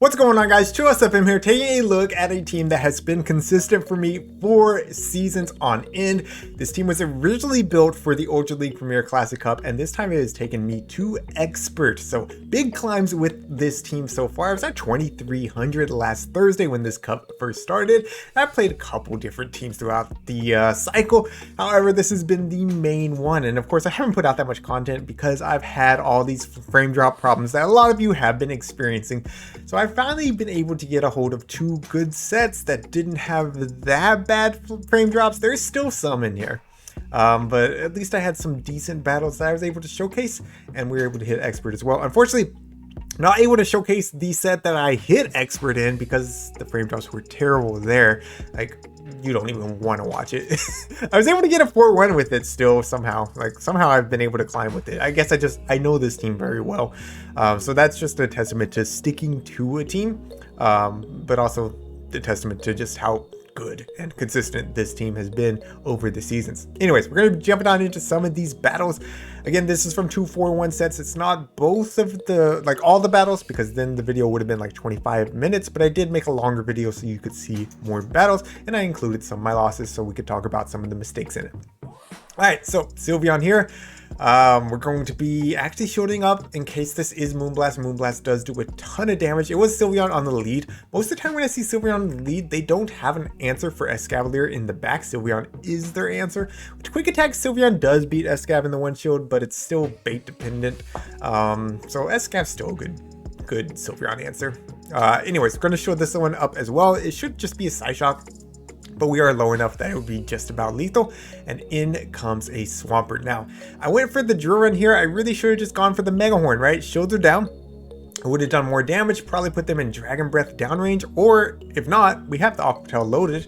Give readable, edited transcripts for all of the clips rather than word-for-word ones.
What's going on, guys? ChillisFM here, taking a look at a team that has been consistent for me for seasons on end. This team was originally built for the Ultra League Premier Classic Cup, and this time it has taken me to Expert. So big climbs with this team so far. I was at 2,300 last Thursday when this cup first started. I played a couple different teams throughout the cycle. However, this has been the main one, and of course I haven't put out that much content because I've had all these frame drop problems that a lot of you have been experiencing. So I've finally been able to get a hold of two good sets that didn't have that bad frame drops. There's still some in here, but at least I had some decent battles that I was able to showcase, and we were able to hit Expert as well. Unfortunately, not able to showcase the set that I hit Expert in because the frame drops were terrible there. Like, you don't even want to watch it. I was able to get a 4-1 with it still somehow. Somehow I've been able to climb with it. I guess I know this team very well. So that's just a testament to sticking to a team, but also a testament to just how good and consistent this team has been over the seasons. Anyways, we're going to be jumping on into some of these battles. Again, this is from 2-4-1 sets. It's not both of the, all the battles, because then the video would have been like 25 minutes, but I did make a longer video so you could see more battles, and I included some of my losses so we could talk about some of the mistakes in it. All right, so Sylveon here. We're going to be actually shielding up in case this is Moonblast. Moonblast does do a ton of damage. It was Sylveon on the lead. Most of the time when I see Sylveon on the lead, they don't have an answer for Escavalier in the back. Sylveon is their answer. With Quick Attack, Sylveon does beat Escav in the one shield, but it's still bait dependent. So Escav's still a good Sylveon answer. Anyways, we're going to show this one up as well. It should just be a Psyshock, but we are low enough that it would be just about lethal, and in comes a Swampert. Now, I went for the drill run here. I really should have just gone for the Mega Horn, right? Shields are down. I would have done more damage, probably put them in Dragon Breath downrange, or if not, we have the Aquatail loaded.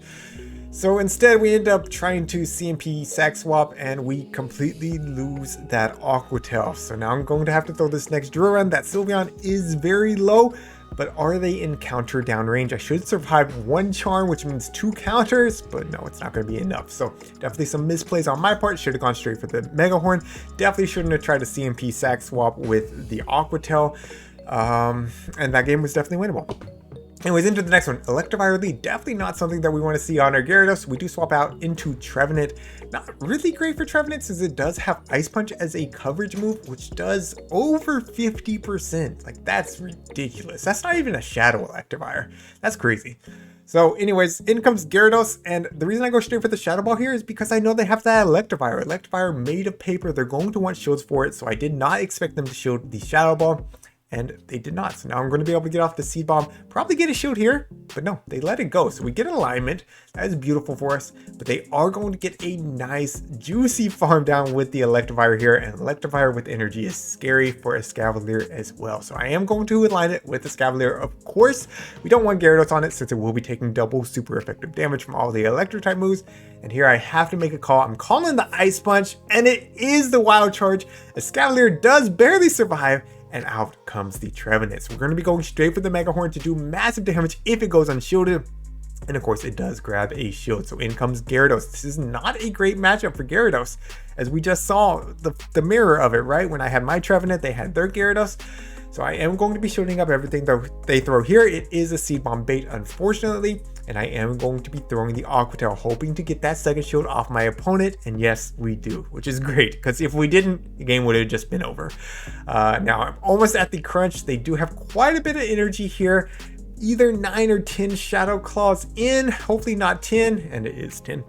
So instead, we end up trying to CMP sack swap, and we completely lose that Aquatail. So now I'm going to have to throw this next drill run. That Sylveon is very low, but are they in counter downrange? I should survive one charm, which means 2 counters, but no, it's not going to be enough. So definitely some misplays on my part. Should have gone straight for the Mega Horn. Definitely shouldn't have tried to CMP sack swap with the Aquatail. And that game was definitely winnable. Anyways, into the next one. Electivire lead. Definitely not something that we want to see on our Gyarados. We do swap out into Trevenant. Not really great for Trevenant since it does have Ice Punch as a coverage move, which does over 50%. Like, that's ridiculous. That's not even a Shadow Electivire. That's crazy. So anyways, in comes Gyarados, and the reason I go straight for the Shadow Ball here is because I know they have that Electivire. Electivire made of paper. They're going to want shields for it, so I did not expect them to shield the Shadow Ball. And they did not. So now I'm going to be able to get off the Seed Bomb. Probably get a shield here, but no, they let it go. So we get alignment. That is beautiful for us. But they are going to get a nice, juicy farm down with the Electivire here. And Electivire with energy is scary for Escavalier as well. So I am going to align it with Escavalier, of course. We don't want Gyarados on it since it will be taking double super effective damage from all the Electric type moves. And here I have to make a call. I'm calling the Ice Punch, and it is the Wild Charge. Escavalier does barely survive, and out comes the Trevenant. So we're going to be going straight for the Mega Horn to do massive damage if it goes unshielded. And of course, it does grab a shield. So in comes Gyarados. This is not a great matchup for Gyarados, as we just saw the mirror of it, right? When I had my Trevenant, they had their Gyarados. So I am going to be shielding up everything that they throw here. It is a Seed Bomb bait, unfortunately. And I am going to be throwing the Aquatail, hoping to get that second shield off my opponent. And yes, we do, which is great, because if we didn't, the game would have just been over. Now I'm almost at the crunch. They do have quite a bit of energy here. Either 9 or 10 Shadow Claws in, hopefully not 10, and it is 10.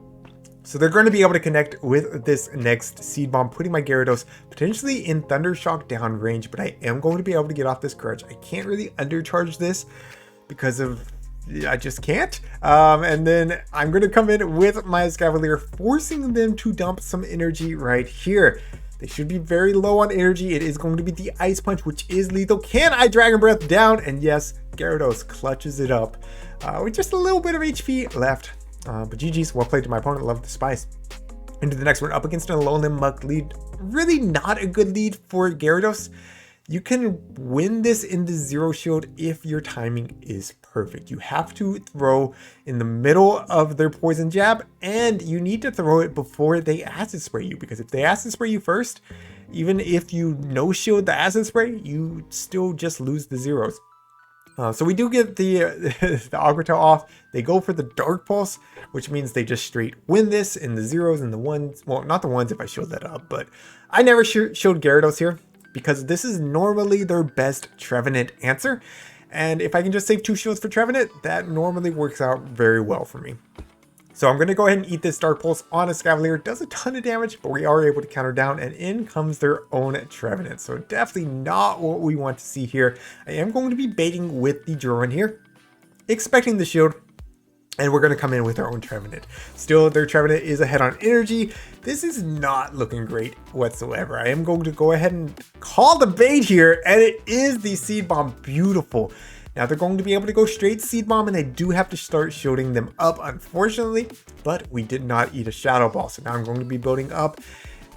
So they're going to be able to connect with this next Seed Bomb, putting my Gyarados potentially in Thunder Shock down range, but I am going to be able to get off this crutch. I can't really undercharge this because of, I just can't. And then I'm going to come in with my Escavalier, forcing them to dump some energy right here. They should be very low on energy. It is going to be the Ice Punch, which is lethal. Can I Dragon Breath down? And yes, Gyarados clutches it up with just a little bit of HP left. But GG's, well played to my opponent. Love the spice. Into the next one, up against a Alolan Muck lead. Really not a good lead for Gyarados. You can win this in the Zero Shield if your timing is perfect. You have to throw in the middle of their Poison Jab, and you need to throw it before they Acid Spray you, because if they Acid Spray you first, even if you no shield the Acid Spray, you still just lose the zeros. So we do get the the Aqua off. They go for the Dark Pulse, which means they just straight win this in the zeros and the ones. Well, not the ones if I showed that up, but I never showed Gyarados here because this is normally their best Trevenant answer. And if I can just save 2 shields for Trevenant, that normally works out very well for me. So I'm going to go ahead and eat this Dark Pulse on a Escavalier. Does a ton of damage, but we are able to counter down, and in comes their own Trevenant. So definitely not what we want to see here. I am going to be baiting with the Drowan here, expecting the shield, and we're going to come in with our own Trevenant. Still, their Trevenant is ahead on energy. This is not looking great whatsoever. I am going to go ahead and call the bait here, and it is the Seed Bomb. Beautiful. Now they're going to be able to go straight Seed Bomb, and I do have to start shielding them up, unfortunately, but we did not eat a Shadow Ball. So now I'm going to be building up,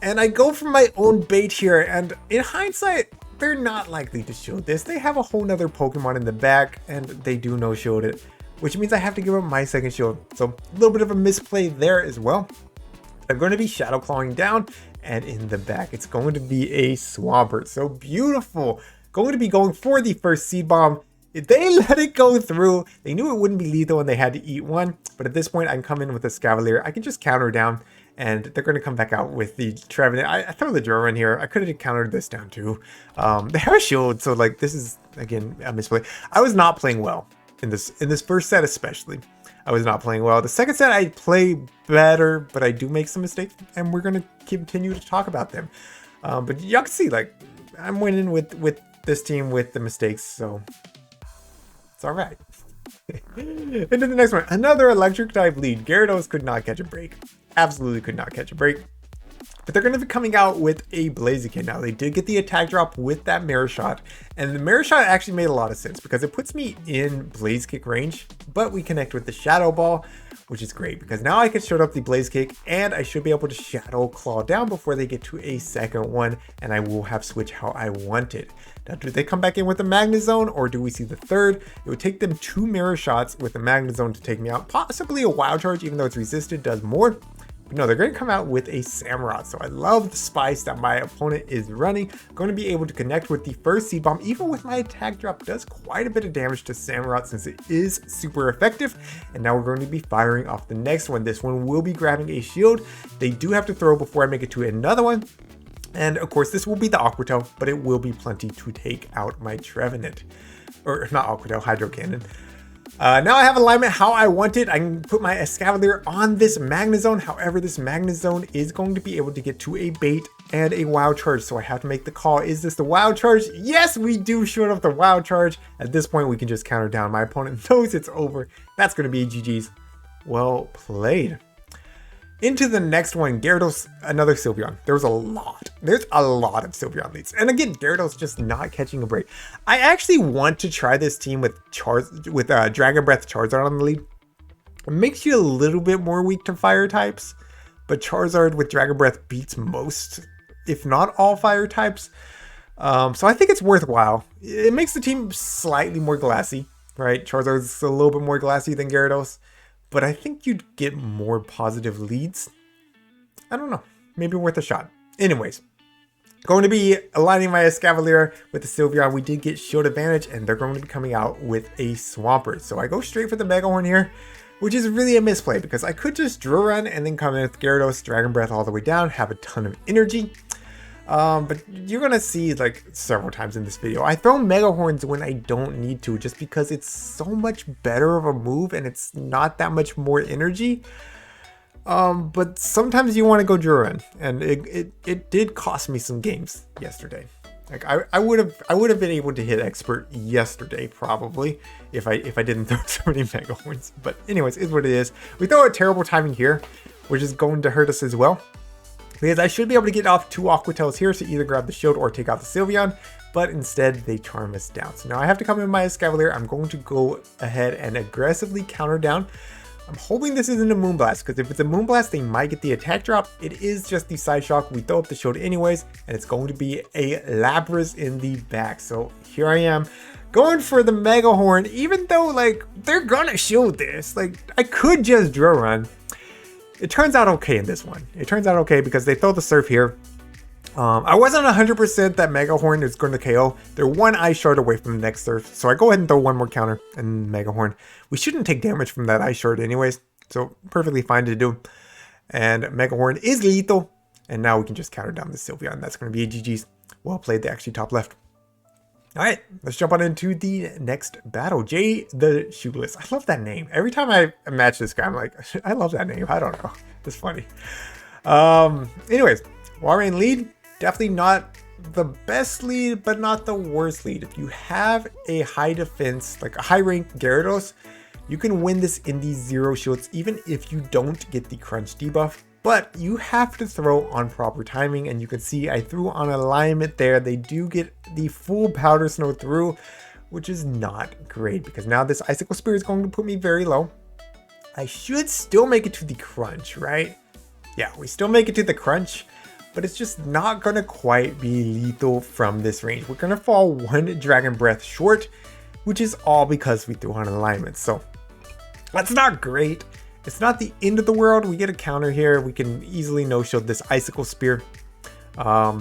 and I go for my own bait here, and in hindsight, they're not likely to shield this. They have a whole nother Pokemon in the back, and they do no shield it, which means I have to give up my second shield. So a little bit of a misplay there as well. I'm going to be Shadow Clawing down, and in the back, it's going to be a Swampert. So beautiful. Going to be going for the first Seed Bomb. They let it go through. They knew it wouldn't be lethal and they had to eat one. But at this point, I can come in with a Escavalier. I can just counter down, and they're going to come back out with the Trevenant. I throw the Drowan here. I could have countered this down too. They have a shield, so like this is, again, a misplay. I was not playing well in this first set especially. I was not playing well. The second set, I play better, but I do make some mistakes, and we're going to continue to talk about them. But y'all can see, like, I'm winning with this team with the mistakes, so it's all right. Into the next one. Another electric type lead. Gyarados could not catch a break. Absolutely could not catch a break. But they're going to be coming out with a Blaziken. Now, they did get the attack drop with that Mirror Shot. And the Mirror Shot actually made a lot of sense because it puts me in Blaze Kick range. But we connect with the Shadow Ball, which is great because now I can shoot up the Blaze Kick and I should be able to Shadow Claw down before they get to a second one. And I will have switch how I want it. Now, do they come back in with the Magnezone or do we see the third? It would take them 2 Mirror Shots with the Magnezone to take me out. Possibly a Wild Charge, even though it's resisted, does more. But no, they're going to come out with a Samurott. So I love the spice that my opponent is running. Going to be able to connect with the first Seed Bomb. Even with my attack drop, does quite a bit of damage to Samurott since it is super effective. And now we're going to be firing off the next one. This one will be grabbing a shield. They do have to throw before I make it to another one. And of course, this will be the Aqua Tail, but it will be plenty to take out my Trevenant. Or not Aqua Tail, Hydro Cannon. Now I have alignment how I want it. I can put my Escavalier on this Magnezone. However, this Magnezone is going to be able to get to a bait and a Wild Charge. So I have to make the call. Is this the Wild Charge? Yes, we do shoot up the Wild Charge. At this point, we can just counter down. My opponent knows it's over. That's going to be GG's. Well played. Into the next one, Gyarados, another Sylveon. There's a lot of Sylveon leads. And again, Gyarados just not catching a break. I actually want to try this team with Dragon Breath Charizard on the lead. It makes you a little bit more weak to fire types, but Charizard with Dragon Breath beats most, if not all fire types. So I think it's worthwhile. It makes the team slightly more glassy, right? Charizard's a little bit more glassy than Gyarados. But I think you'd get more positive leads. I don't know. Maybe worth a shot. Anyways, going to be aligning my Escavalier with the Sylveon. We did get shield advantage, and they're going to be coming out with a Swampert. So I go straight for the Mega Horn here, which is really a misplay because I could just drill run and then come in with Gyarados, Dragon Breath all the way down, have a ton of energy. But you're gonna see like several times in this video, I throw Mega Horns when I don't need to, just because it's so much better of a move and it's not that much more energy. But sometimes you want to go Duran, and it did cost me some games yesterday. Like I would have been able to hit Expert yesterday probably if I didn't throw so many Mega Horns. But anyways, it's what it is. We throw a terrible timing here, which is going to hurt us as well. Because I should be able to get off 2 Aqua Tails here to either grab the shield or take out the Sylveon, but instead they charm us down. So now I have to come in my Escavalier. I'm going to go ahead and aggressively counter down. I'm hoping this isn't a Moonblast, because if it's a Moonblast, they might get the attack drop. It is just the Side Shock. We throw up the shield anyways, and it's going to be a Lapras in the back. So here I am, going for the Mega Horn, even though like they're gonna shield this. Like I could just drill run. It turns out okay in this one. It turns out okay because they throw the Surf here. I wasn't 100% that Mega Horn is going to KO. They're one Ice Shard away from the next surf, so I go ahead and throw one more counter and Mega Horn. We shouldn't take damage from that Ice Shard anyways, so perfectly fine to do. And Mega Horn is lethal, and now we can just counter down the Sylveon. That's going to be a GG's. Well played, they actually top left. Alright, let's jump on into the next battle. Jay the Shoeless. I love that name. Every time I match this guy, I'm like, I love that name. I don't know. It's funny. Anyways, Walrein lead. Definitely not the best lead, but not the worst lead. If you have a high defense, like a high rank Gyarados, you can win this in these 0 shields, even if you don't get the crunch debuff. But you have to throw on proper timing, and you can see I threw on alignment there. They do get the full powder snow through, which is not great because now this Icicle Spear is going to put me very low. I should still make it to the crunch, right? Yeah, we still make it to the crunch, but it's just not gonna quite be lethal from this range. We're gonna fall 1 Dragon Breath short, which is all because we threw on alignment. So that's not great. It's not the end of the world. We get a counter here. We can easily no-shield this Icicle Spear. But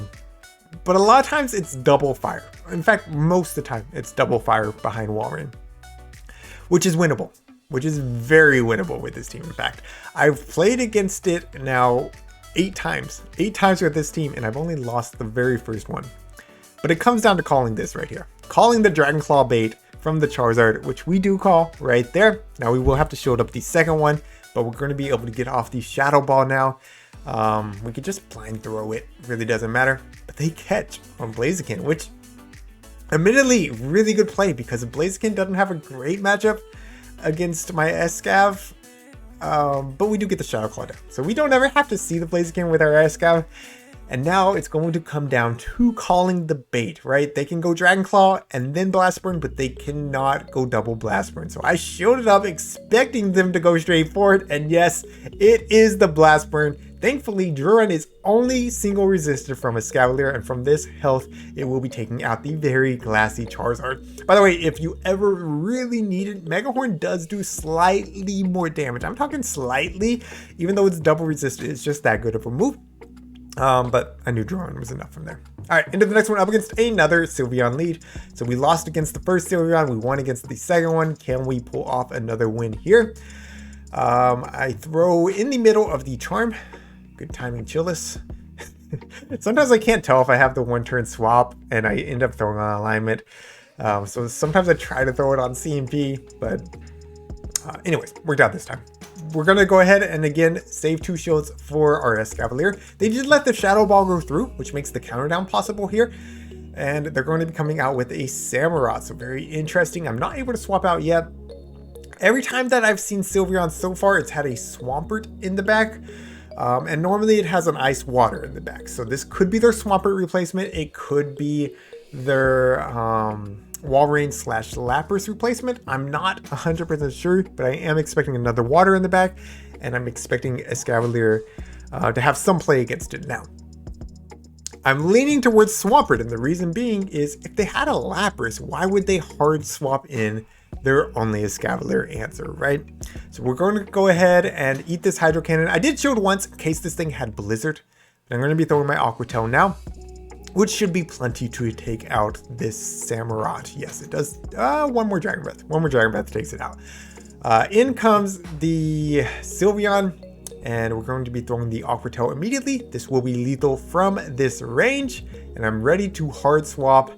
a lot of times it's double fire. In fact, most of the time it's double fire behind Walrein, which is winnable, which is very winnable with this team. In fact, I've played against it now 8 times with this team, and I've only lost the very first one. But it comes down to calling this right here. Calling the Dragon Claw bait from the Charizard, which we do call right there. Now we will have to shield up the second one, but we're going to be able to get off the Shadow Ball now. We could just blind throw it, really doesn't matter. But they catch on Blaziken, which admittedly really good play because Blaziken doesn't have a great matchup against my Escav. But we do get the Shadow Claw down. So we don't ever have to see the Blaziken with our Escav. And now it's going to come down to calling the bait, right? They can go Dragon Claw and then Blast Burn, but they cannot go double Blast Burn. So I shielded up expecting them to go straight for it. And yes, it is the Blast Burn. Thankfully, Druin is only single resisted from a Escavalier, and from this health, it will be taking out the very glassy Charizard. By the way, if you ever really need it, Mega Horn does do slightly more damage. I'm talking slightly, even though it's double resisted, it's just that good of a move. But I knew Druin was enough from there. All right, into the next one, up against another Sylveon lead. So we lost against the first Sylveon, we won against the second one. Can we pull off another win here? I throw in the middle of the Charm. Good timing, Chillis. Sometimes I can't tell if I have the one-turn swap and I end up throwing on alignment. So sometimes I try to throw it on CMP, but anyways, worked out this time. We're going to go ahead and again save 2 shields for our Escavalier. They did let the Shadow Ball go through, which makes the counter down possible here. And they're going to be coming out with a Samurott, so very interesting. I'm not able to swap out yet. Every time that I've seen Sylveon so far, it's had a Swampert in the back. And normally it has an Ice Water in the back. So this could be their Swampert replacement. It could be their Walrein / Lapras replacement. I'm not 100% sure, but I am expecting another Water in the back. And I'm expecting Escavalier to have some play against it now. I'm leaning towards Swampert, and the reason being is if they had a Lapras, why would they hard swap in their only Escavalier answer, right? So we're going to go ahead and eat this Hydro Cannon. I did shield once in case this thing had Blizzard, but I'm going to be throwing my Aqua Tail now, which should be plenty to take out this Samurott. Yes, it does. One more Dragon Breath. One more Dragon Breath takes it out. In comes the Sylveon, and we're going to be throwing the Aqua Tail immediately. This will be lethal from this range, and I'm ready to hard swap.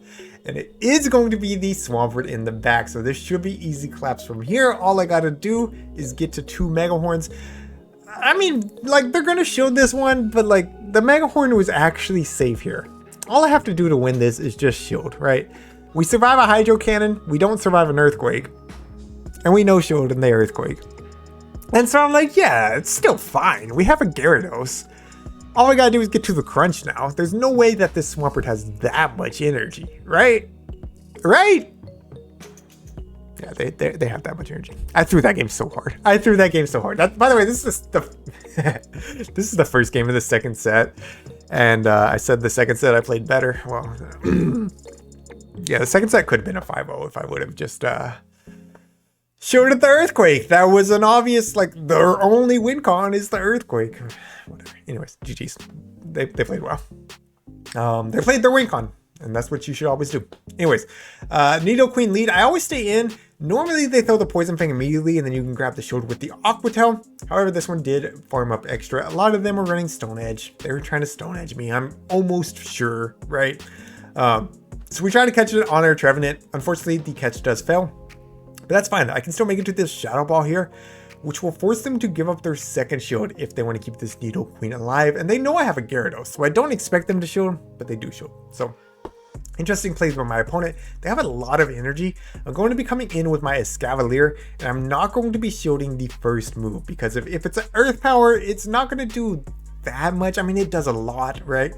And it is going to be the Swampert in the back. So this should be easy claps from here. All I gotta do is get to 2 Mega Horns. I mean, like, they're gonna shield this one, but like, the Mega Horn was actually safe here. All I have to do to win this is just shield, right? We survive a Hydro Cannon, we don't survive an Earthquake, and we no shield in the Earthquake. And so I'm like, yeah, it's still fine. We have a Gyarados. All I gotta do is get to the crunch now. There's no way that this Swampert has that much energy, right? Right? Yeah, they have that much energy. I threw that game so hard. I threw that game so hard. By the way, this is the this is the first game of the second set, and I said the second set I played better. Well, yeah, the second set could have been a 5-0 if I would have just showed it the Earthquake. That was an obvious, like, their only win con is the Earthquake. Whatever. Anyways, GG's. They played well. They played their Wincon, and that's what you should always do. Anyways, Nidoqueen lead. I always stay in. Normally they throw the Poison Fang immediately, and then you can grab the shield with the Aqua Tail. However, this one did farm up extra. A lot of them were running Stone Edge. They were trying to Stone Edge me. I'm almost sure, right? So we try to catch it on our Trevenant. Unfortunately, the catch does fail, but that's fine. I can still make it to this Shadow Ball here, which will force them to give up their second shield if they want to keep this Nidoqueen alive. And they know I have a Gyarados, so I don't expect them to shield, but they do shield. So interesting plays by my opponent. They have a lot of energy. I'm going to be coming in with my Escavalier, and I'm not going to be shielding the first move, because if it's an Earth Power, it's not going to do that much. I mean, it does a lot, right?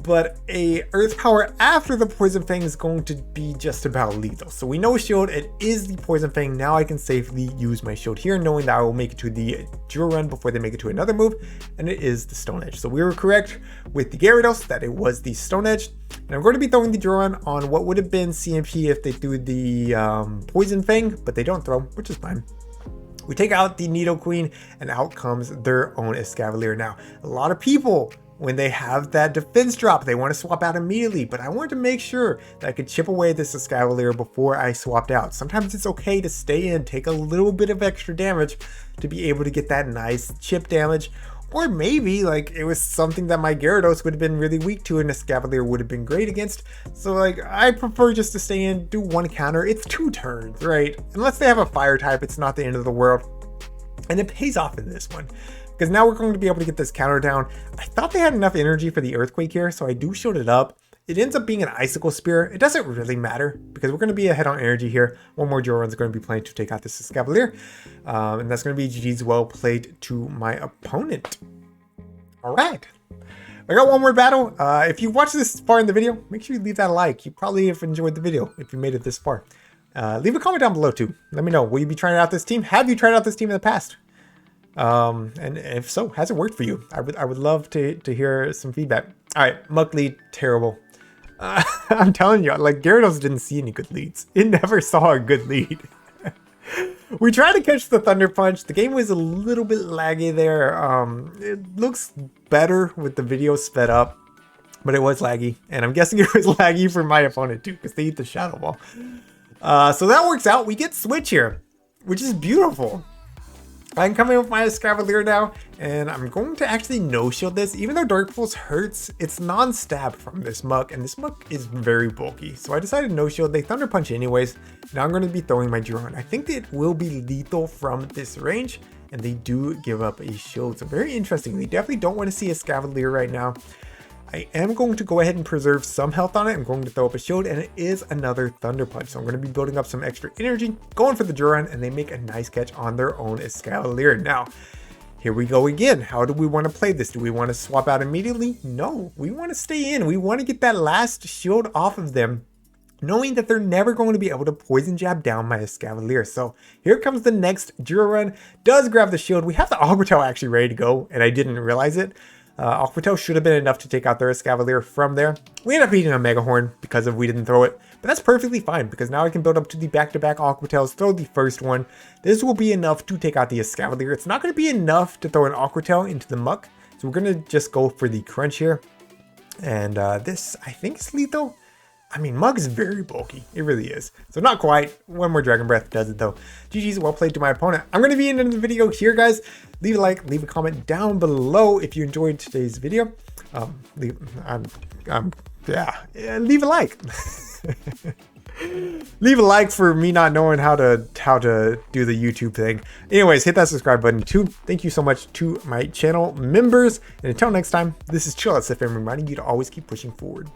But a Earth Power after the Poison Fang is going to be just about lethal. So we know shield, it is the Poison Fang. Now I can safely use my shield here, knowing that I will make it to the Drill Run before they make it to another move, and it is the Stone Edge. So we were correct with the Gyarados that it was the Stone Edge. And I'm going to be throwing the Drill Run on what would have been CMP if they threw the Poison Fang, but they don't throw, which is fine. We take out the Nidoqueen, and out comes their own Escavalier. Now, a lot of people, when they have that defense drop, they want to swap out immediately, but I wanted to make sure that I could chip away this Escavalier before I swapped out. Sometimes it's okay to stay in, take a little bit of extra damage to be able to get that nice chip damage. Or maybe like it was something that my Gyarados would have been really weak to and Escavalier would have been great against. So like I prefer just to stay in, do one counter. It's 2 turns, right? Unless they have a fire type, it's not the end of the world. And it pays off in this one, because now we're going to be able to get this counter down. I thought they had enough energy for the Earthquake here, so I do shield it up. It ends up being an Icicle Spear. It doesn't really matter, because we're going to be ahead on energy here. One more Drill Run's going to be playing to take out this Escavalier. And that's going to be GG's. Well played to my opponent. All right. I got one more battle. If you watched this far in the video, make sure you leave that a like. You probably have enjoyed the video if you made it this far. Leave a comment down below too. Let me know. Will you be trying out this team? Have you tried out this team in the past? And if so, has it worked for you? I would love to hear some feedback. All right, Muck lead, terrible. I'm telling you, like Gyarados didn't see any good leads. It never saw a good lead. We tried to catch the Thunder Punch. The game was a little bit laggy there. It looks better with the video sped up, but it was laggy. And I'm guessing it was laggy for my opponent too, because they eat the Shadow Ball. So that works out. We get Switch here, which is beautiful. I can come in with my Escavalier now, and I'm going to actually no-shield this. Even though Dark Pulse hurts, it's non-stab from this Muck, and this Muck is very bulky. So I decided no-shield. They Thunder Punch anyways. Now I'm going to be throwing my Drone. I think that it will be lethal from this range, and they do give up a shield. So very interesting. They definitely don't want to see Escavalier right now. I am going to go ahead and preserve some health on it. I'm going to throw up a shield, and it is another Thunder Punch. So I'm going to be building up some extra energy, going for the Duran, and they make a nice catch on their own Escavalier. Now, here we go again. How do we want to play this? Do we want to swap out immediately? No, we want to stay in. We want to get that last shield off of them, knowing that they're never going to be able to Poison Jab down my Escavalier. So here comes the next Duran. Does grab the shield. We have the Aqua Tail actually ready to go, and I didn't realize it. Aqua Tail should have been enough to take out their Escavalier from there. We end up eating a Mega Horn because of we didn't throw it, but that's perfectly fine because now I can build up to the back-to-back Aqua Tails, throw the first one. This will be enough to take out the Escavalier. It's not going to be enough to throw an Aqua Tail into the Muck, so we're going to just go for the Crunch here. And this, I think, is lethal. I mean, Mug is very bulky. It really is. So not quite. One more Dragon Breath does it though. GG's, well played to my opponent. I'm going to be ending the video here, guys. Leave a like, leave a comment down below if you enjoyed today's video. Leave a like. Leave a like for me not knowing how to do the YouTube thing. Anyways, hit that subscribe button too. Thank you so much to my channel members. And until next time, this is ChillisFM reminding you to always keep pushing forward.